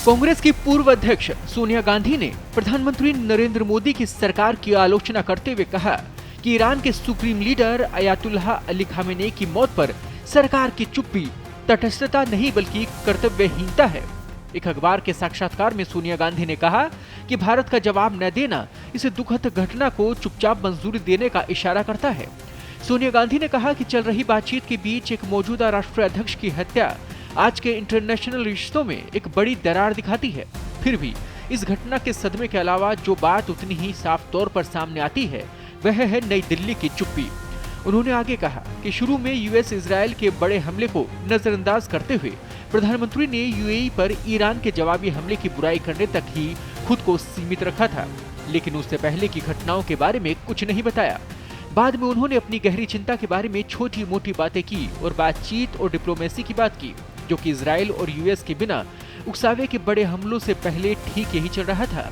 कांग्रेस की पूर्व अध्यक्ष सोनिया गांधी ने प्रधानमंत्री नरेंद्र मोदी की सरकार की आलोचना करते हुए कहा कि ईरान के supreme leader Ayatollah Ali Khamenei की मौत पर सरकार की चुप्पी तटस्थता नहीं बल्कि कर्तव्यहीनता है। एक अखबार के साक्षात्कार में सोनिया गांधी ने कहा कि भारत का जवाब न देना इस दुखद घटना को चुपचाप मंजूरी देने का इशारा करता है। सोनिया गांधी ने कहा कि चल रही बातचीत के बीच एक मौजूदा राष्ट्रीय अध्यक्ष की हत्या आज के इंटरनेशनल रिश्तों में एक बड़ी दरार दिखाती है। फिर भी इस घटना के सदमे के अलावा जो बात उतनी ही साफ तौर पर सामने आती है वह है नई दिल्ली की चुप्पी। उन्होंने आगे कहा कि शुरू में यूएस इजरायल के बड़े हमले को नजरअंदाज करते हुए प्रधानमंत्री ने यूएई पर ईरान के जवाबी हमले की बुराई करने तक ही खुद को सीमित रखा था, लेकिन उससे पहले की घटनाओं के बारे में कुछ नहीं बताया। बाद में उन्होंने अपनी गहरी चिंता के बारे में छोटी मोटी बातें की और बातचीत और डिप्लोमेसी की बात की, जो कि इजरायल और यूएस के बिना उकसावे के बड़े हमलों से पहले ठीक यही चल रहा था।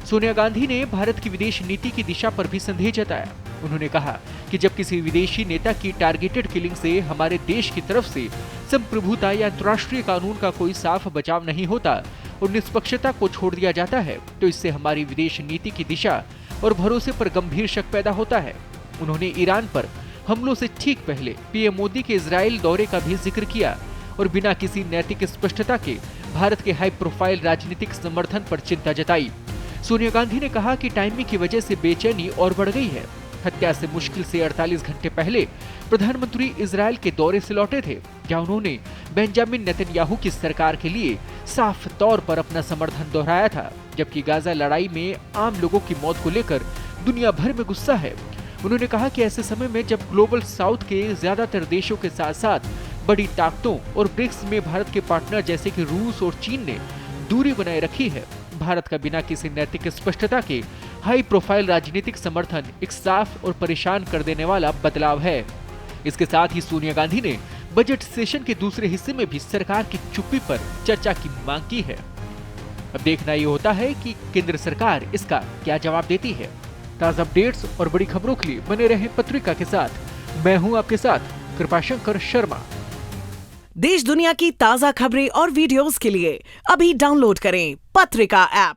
सोनिया गांधी ने भारत की विदेश नीति की दिशा पर भी संदेह जताया। उन्होंने कहा कि जब किसी विदेशी नेता की टारगेटेड किलिंग से हमारे देश की तरफ से संप्रभुता या अंतर्राष्ट्रीय कानून का कोई साफ बचाव नहीं होता और निष्पक्षता को छोड़ दिया जाता है, तो इससे हमारी विदेश नीति की दिशा और भरोसे पर गंभीर शक पैदा होता है। उन्होंने ईरान पर हमलों से ठीक पहले पीएम मोदी के इजरायल दौरे का भी जिक्र किया और बिना किसी नैतिक स्पष्टता के भारत के हाई प्रोफाइल राजनीतिक समर्थन पर चिंता जताई। सोनिया गांधी ने कहा कि टाइमिंग की वजह से बेचैनी और बढ़ गई है। हत्या से मुश्किल से 48 घंटे पहले प्रधानमंत्री इजरायल के दौरे से लौटे थे, जहां उन्होंने बेंजामिन नेतन्याहू की सरकार के लिए साफ तौर पर अपना समर्थन दोहराया था, जबकि गाजा लड़ाई में आम लोगों की मौत को लेकर दुनिया भर में गुस्सा है। उन्होंने कहा कि ऐसे समय में जब ग्लोबल साउथ के ज्यादातर देशों के साथ साथ बड़ी ताकतों और ब्रिक्स में भारत के पार्टनर जैसे कि रूस और चीन ने दूरी बनाए रखी है, भारत का बिना किसी नैतिक स्पष्टता के हाई प्रोफाइल राजनीतिक समर्थन एक साफ और परेशान कर देने वाला बदलाव है। इसके साथ ही सोनिया गांधी ने बजट सेशन के दूसरे हिस्से में भी सरकार की चुप्पी पर चर्चा की मांग की है। अब देखना ये होता है कि केंद्र सरकार इसका क्या जवाब देती है। ताजा अपडेट्स और बड़ी खबरों के लिए बने रहें पत्रिका के साथ। मैं हूं आपके साथ कृपाशंकर शर्मा। देश दुनिया की ताजा खबरें और वीडियोस के लिए अभी डाउनलोड करें पत्रिका ऐप।